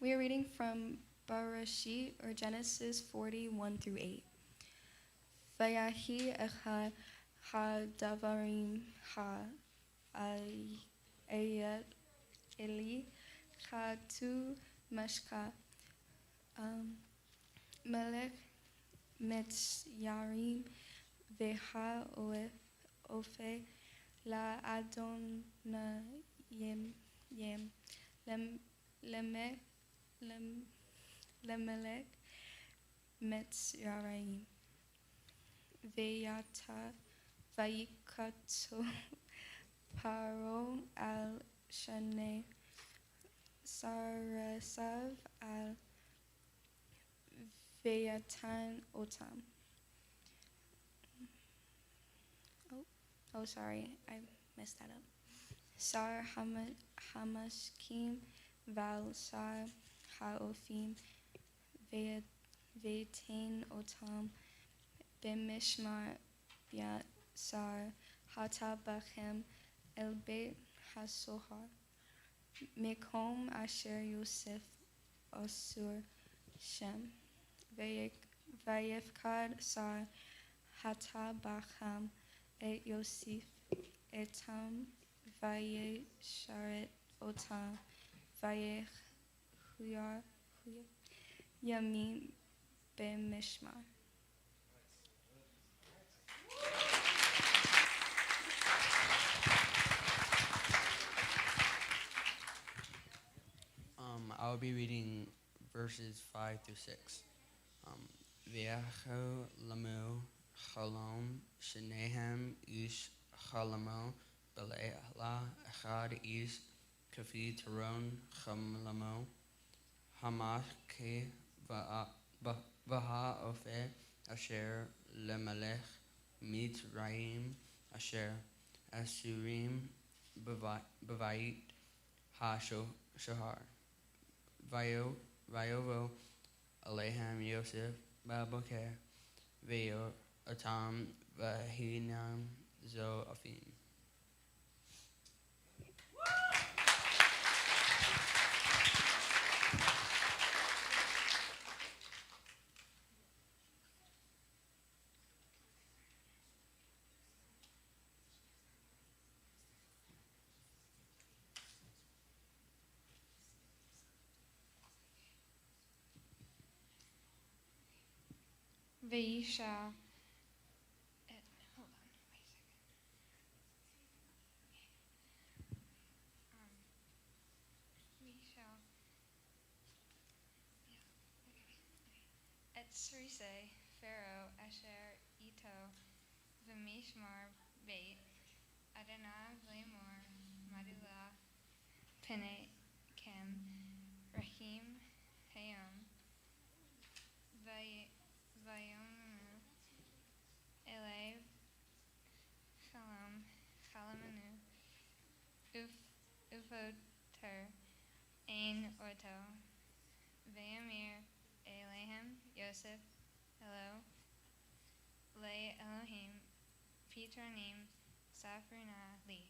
We are reading from Bereshit, or Genesis 40, 1 through 8. Vayahi echad ha-davarim ha-ayet eli chatu meshka melech Mitzyarim veha ofe la Adonayim lem lemek lem lemelech Mitzyarim veyata vayikato paro al shane sarasav al veyatan otam. Oh, sorry, I messed that up. Sar hamashkim val sar haofim ve'etain otam b'mishmar biat sar hata bachem el beit hasohar mekom asher Yosef asur shem vayefkad sar hata bachem et Yosef etam vayesharet otam vayechuyar yamin b'mishmar. I will be reading verses 5 through 6. V'yacho lamu chalom shenehem ish chalamo b'leila echad ish kafi taron chamlamo hamash ke v'ha ofe asher lemelech mitzrayim asher asurim b'vayit ha-shohar Vayovo Alehem Yosef Babokeh Vayo Atam Vahinam Zo Afim. Vayisha. Hold on, wait a second. Vayisha. Et Sarise, Pharaoh, Asher, Ito, V'mishmar, Beit, Adonai, V'lemor, Madula, Pene, Kem, Rahim, Hayom, Vayomu, Elev, Shalom, Chalamanu, Ufoter, Ein Orto, Vayamir, Elehem, Yosef, Hello, Le Elohim, Petronim, Safrina, Li.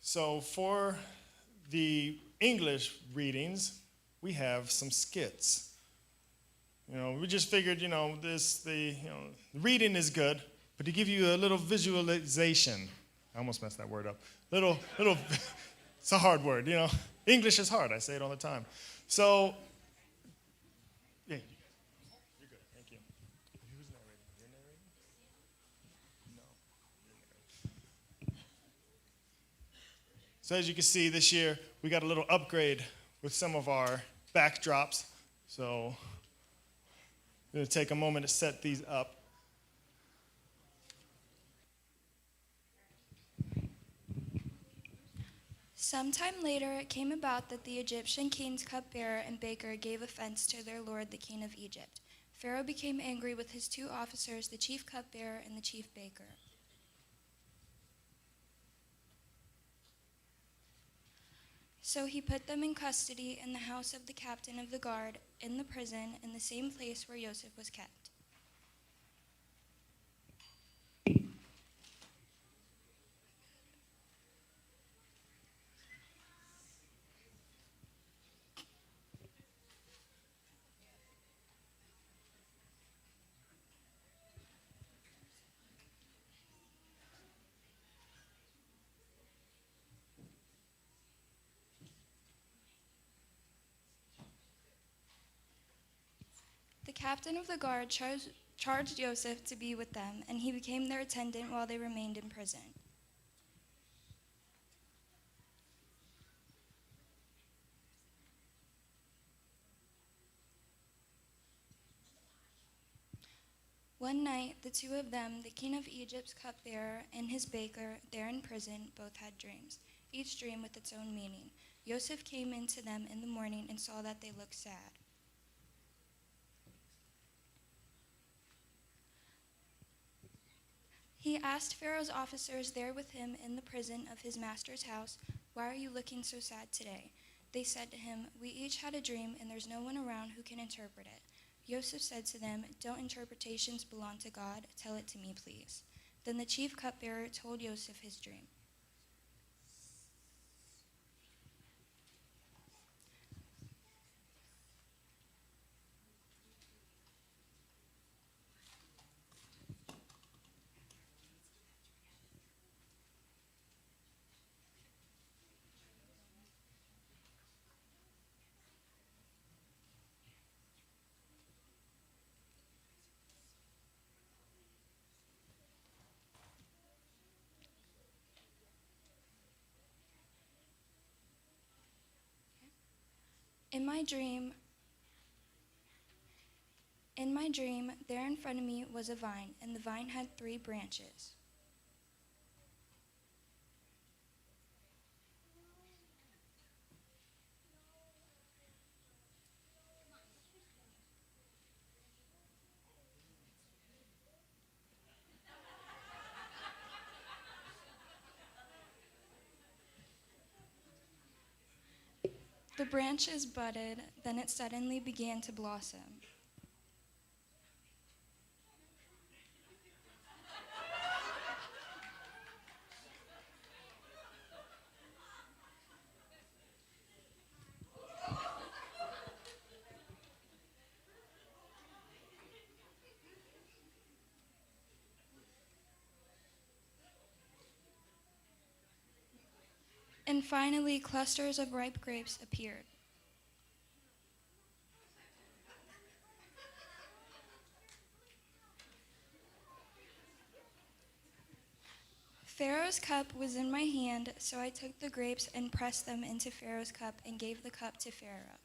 So for the English readings, we have some skits. We just figured, the reading is good, but to give you a little visualization, I almost messed that word up. Little, it's a hard word, English is hard. I say it all the time. So, yeah, you're good. Thank you. Who's narrating? You're narrating? No. You're narrating. So as you can see, this year we got a little upgrade with some of our backdrops. So I'm going to take a moment to set these up. Sometime later it came about that the Egyptian king's cupbearer and baker gave offense to their lord, the king of Egypt. Pharaoh became angry with his two officers, the chief cupbearer and the chief baker. So he put them in custody in the house of the captain of the guard, in the prison, in the same place where Joseph was kept. captain of the guard charged Joseph to be with them, and he became their attendant while they remained in prison. One night, the two of them, the king of Egypt's cupbearer and his baker, there in prison, both had dreams, each dream with its own meaning. Joseph came in to them in the morning and saw that they looked sad. He asked Pharaoh's officers there with him in the prison of his master's house, "Why are you looking so sad today?" They said to him, "We each had a dream, and there's no one around who can interpret it." Joseph said to them, "Don't interpretations belong to God? Tell it to me, please." Then the chief cupbearer told Joseph his dream. In my dream, there in front of me was a vine, and the vine had 3 branches. The branches budded, then it suddenly began to blossom. And finally, clusters of ripe grapes appeared. Pharaoh's cup was in my hand, so I took the grapes and pressed them into Pharaoh's cup and gave the cup to Pharaoh.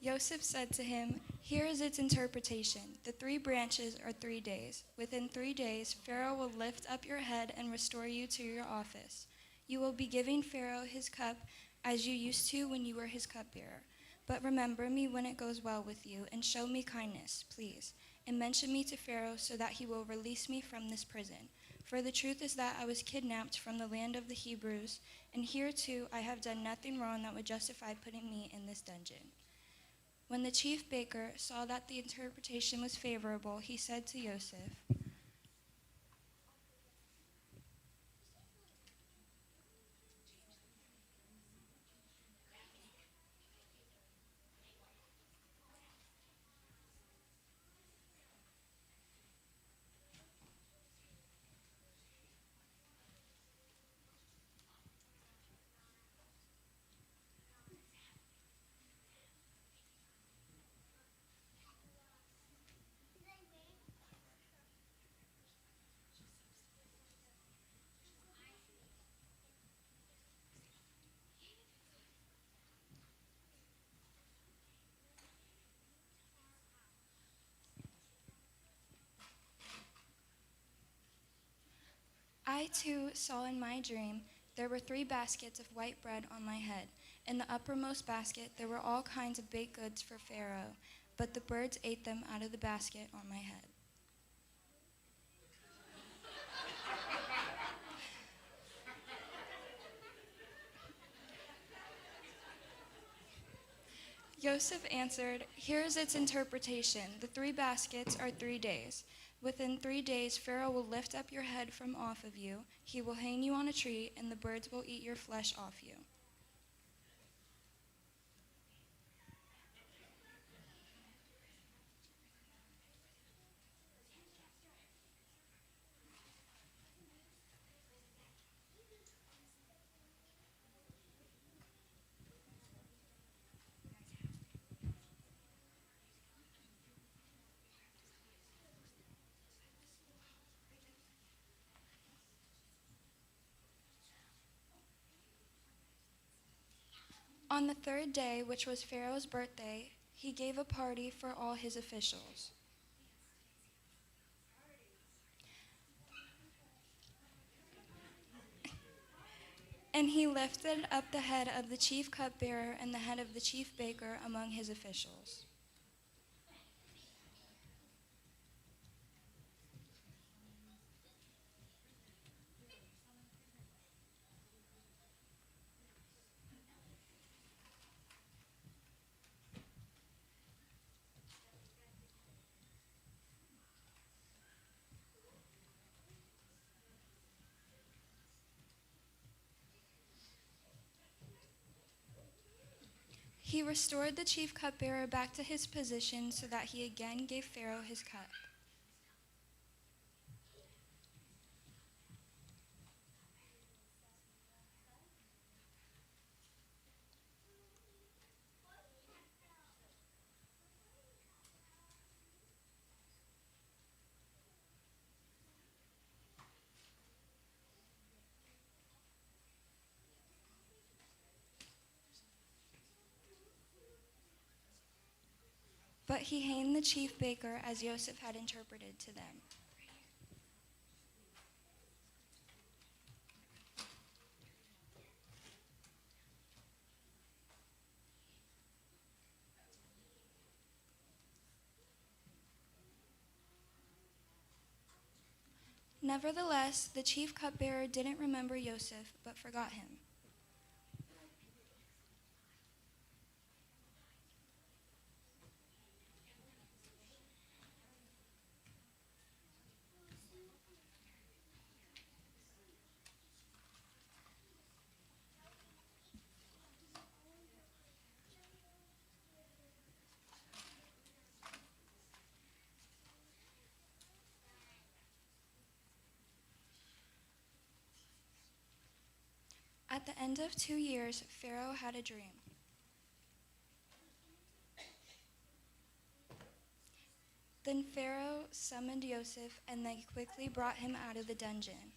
Joseph said to him, "Here is its interpretation. The 3 branches are 3 days. Within 3 days, Pharaoh will lift up your head and restore you to your office. You will be giving Pharaoh his cup as you used to when you were his cupbearer. But remember me when it goes well with you, and show me kindness, please, and mention me to Pharaoh so that he will release me from this prison. For the truth is that I was kidnapped from the land of the Hebrews, and here too I have done nothing wrong that would justify putting me in this dungeon." When the chief baker saw that the interpretation was favorable, he said to Joseph, "I too saw in my dream there were 3 baskets of white bread on my head. In the uppermost basket there were all kinds of baked goods for Pharaoh, but the birds ate them out of the basket on my head." Joseph answered, "Here is its interpretation. The 3 baskets are 3 days. Within 3 days, Pharaoh will lift up your head from off of you. He will hang you on a tree, and the birds will eat your flesh off you." On the third day, which was Pharaoh's birthday, he gave a party for all his officials. And he lifted up the head of the chief cupbearer and the head of the chief baker among his officials. He restored the chief cupbearer back to his position so that he again gave Pharaoh his cup. But he hanged the chief baker as Joseph had interpreted to them. Nevertheless, the chief cupbearer didn't remember Joseph, but forgot him. At the end of 2 years, Pharaoh had a dream. Then Pharaoh summoned Joseph, and they quickly brought him out of the dungeon.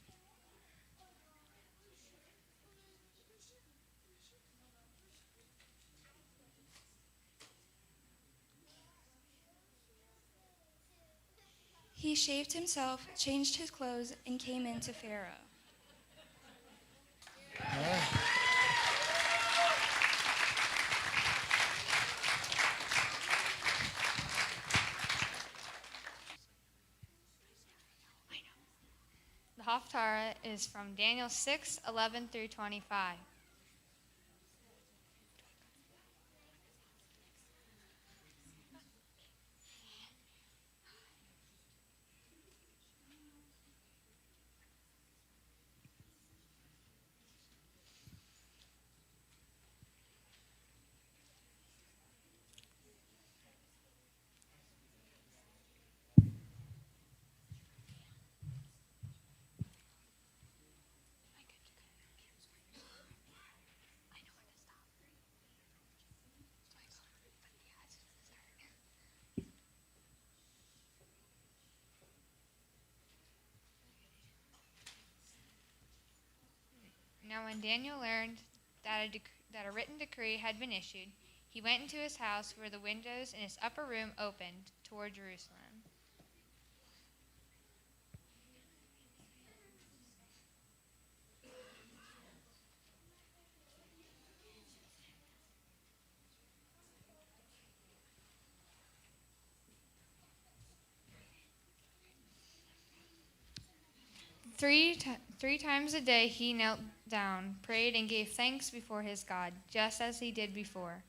He shaved himself, changed his clothes, and came in to Pharaoh. The Haftarah is from Daniel 6:11 through 25. Now when Daniel learned that a written decree had been issued, he went into his house where the windows in his upper room opened toward Jerusalem. Three times a day he knelt down, prayed, and gave thanks before his God, just as he did before.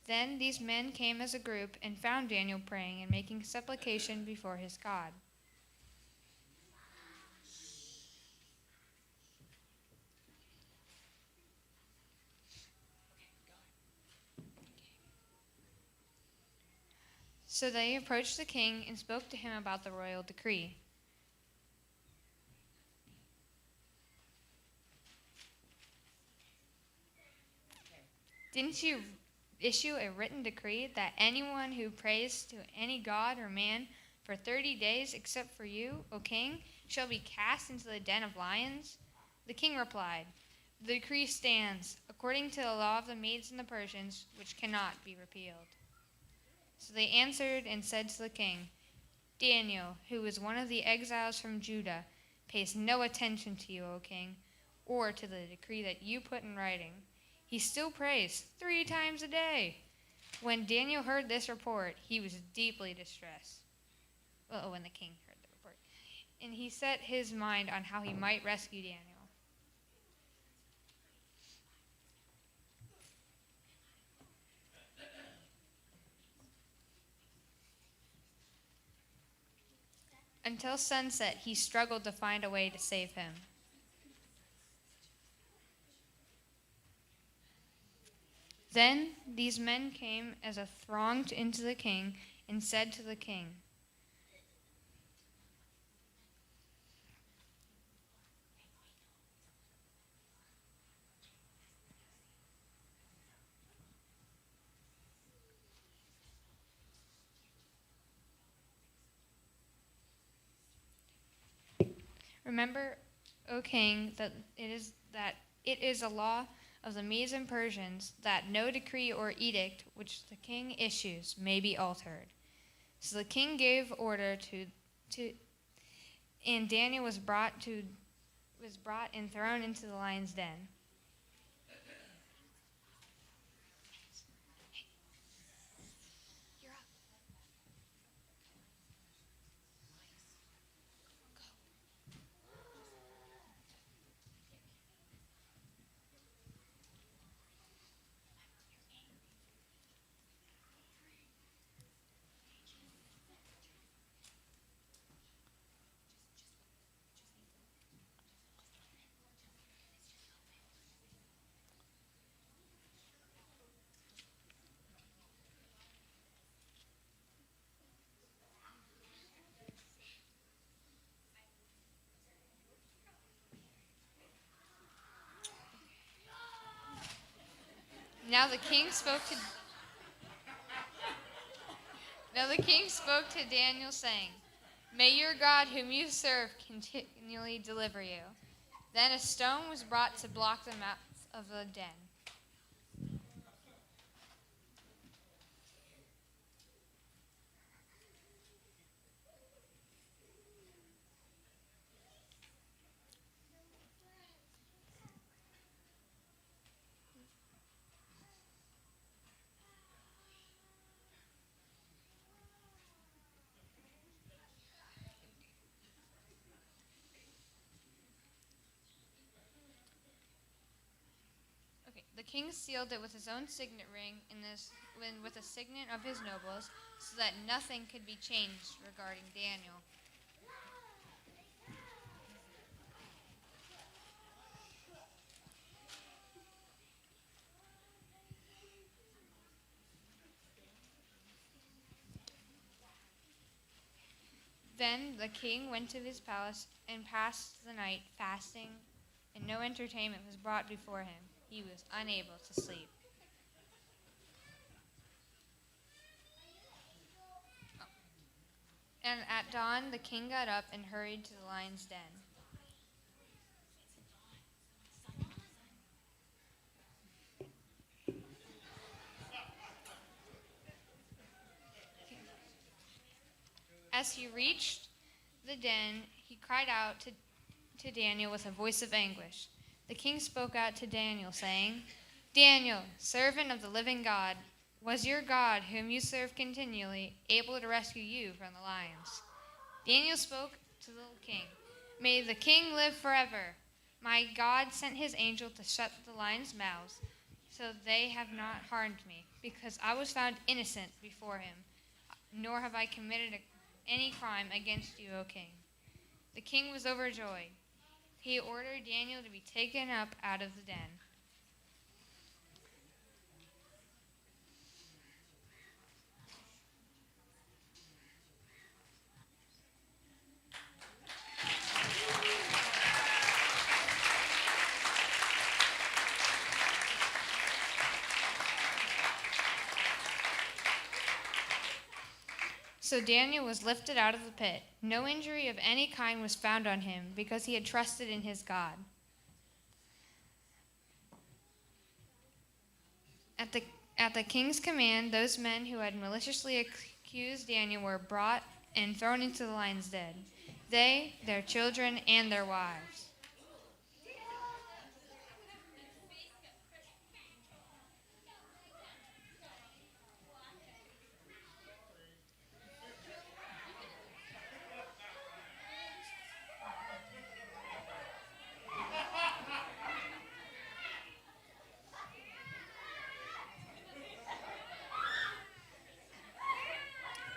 Then these men came as a group and found Daniel praying and making supplication before his God. So they approached the king and spoke to him about the royal decree. Didn't you issue a written decree that anyone who prays to any god or man for 30 days except for you, O king, shall be cast into the den of lions? The king replied, The decree stands, according to the law of the Medes and the Persians, which cannot be repealed. So they answered and said to the king, Daniel, who is one of the exiles from Judah, pays no attention to you, O king, or to the decree that you put in writing. He still prays 3 times a day. When Daniel heard this report, he was deeply distressed. Well, when the king heard the report. And he set his mind on how he might rescue Daniel. Until sunset, he struggled to find a way to save him. Then these men came as a throng into the king and said to the king, Remember, O king, that it is a law of the Medes and Persians that no decree or edict which the king issues may be altered. So the king gave order and Daniel was brought and thrown into the lion's den. Now the king spoke to Daniel, saying, May your God whom you serve continually deliver you. Then a stone was brought to block the mouth of the den. The king sealed it with his own signet ring with a signet of his nobles, so that nothing could be changed regarding Daniel. Then the king went to his palace and passed the night fasting, and no entertainment was brought before him. He was unable to sleep. And at dawn, the king got up and hurried to the lion's den. As he reached the den, he cried out to Daniel with a voice of anguish. The king spoke out to Daniel, saying, Daniel, servant of the living God, was your God, whom you serve continually, able to rescue you from the lions? Daniel spoke to the king, May the king live forever. My God sent his angel to shut the lions' mouths, so they have not harmed me, because I was found innocent before him, nor have I committed any crime against you, O king. The king was overjoyed. He ordered Daniel to be taken up out of the den. So Daniel was lifted out of the pit. No injury of any kind was found on him, because he had trusted in his God. At the king's command, those men who had maliciously accused Daniel were brought and thrown into the lion's den. They, their children, and their wives.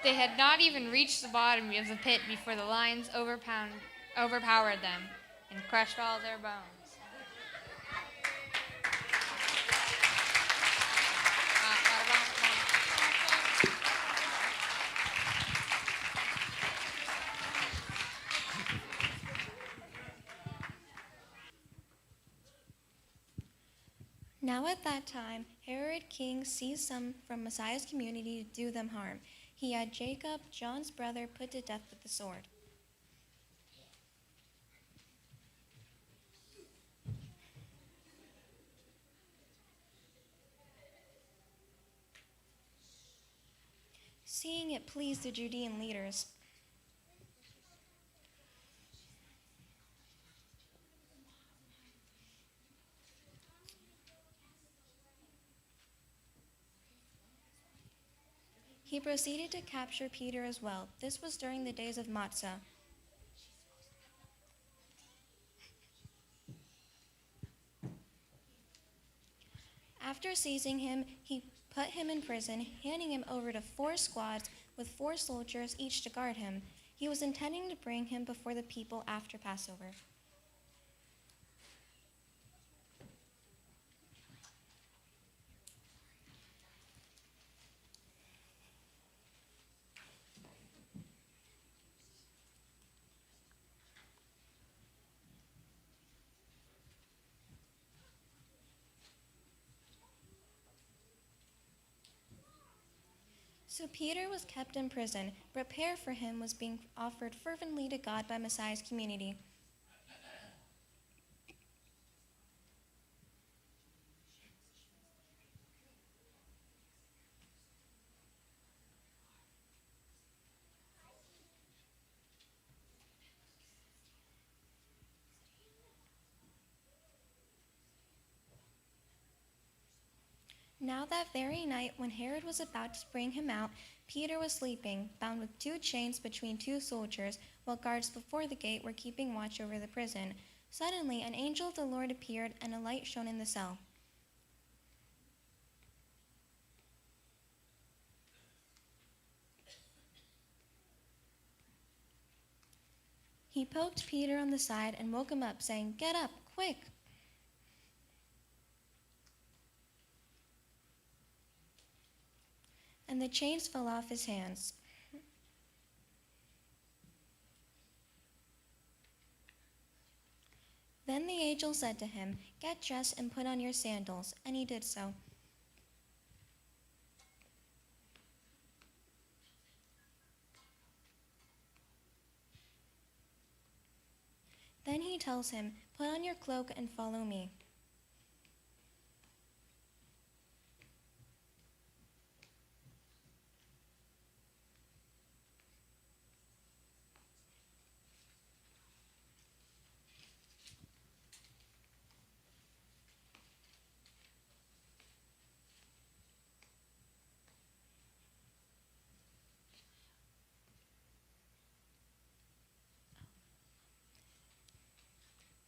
They had not even reached the bottom of the pit before the lions overpowered them and crushed all their bones. Now at that time, Herod king seized some from Messiah's community to do them harm. He had Jacob, John's brother, put to death with the sword. Seeing it pleased the Judean leaders, he proceeded to capture Peter as well. This was during the days of Matzah. After seizing him, he put him in prison, handing him over to 4 squads with 4 soldiers each to guard him. He was intending to bring him before the people after Passover. So Peter was kept in prison, but prayer for him was being offered fervently to God by Messiah's community. Now that very night, when Herod was about to bring him out, Peter was sleeping, bound with 2 chains between 2 soldiers, while guards before the gate were keeping watch over the prison. Suddenly, an angel of the Lord appeared, and a light shone in the cell. He poked Peter on the side and woke him up, saying, "Get up, quick!" And the chains fell off his hands. Then the angel said to him, "Get dressed and put on your sandals." And he did so. Then he tells him, "Put on your cloak and follow me."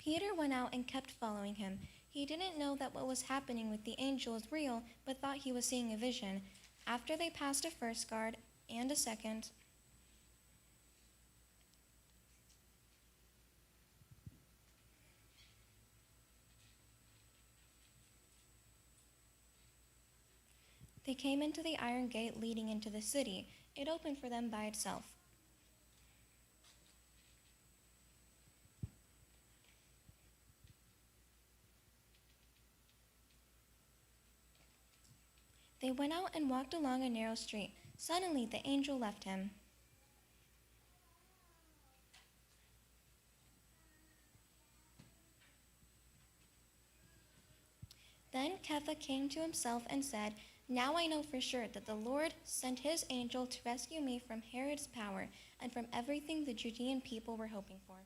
Peter went out and kept following him. He didn't know that what was happening with the angel was real, but thought he was seeing a vision. After they passed a first guard and a second, they came into the iron gate leading into the city. It opened for them by itself. They went out and walked along a narrow street. Suddenly, the angel left him. Then Kepha came to himself and said, "Now I know for sure that the Lord sent his angel to rescue me from Herod's power and from everything the Judean people were hoping for."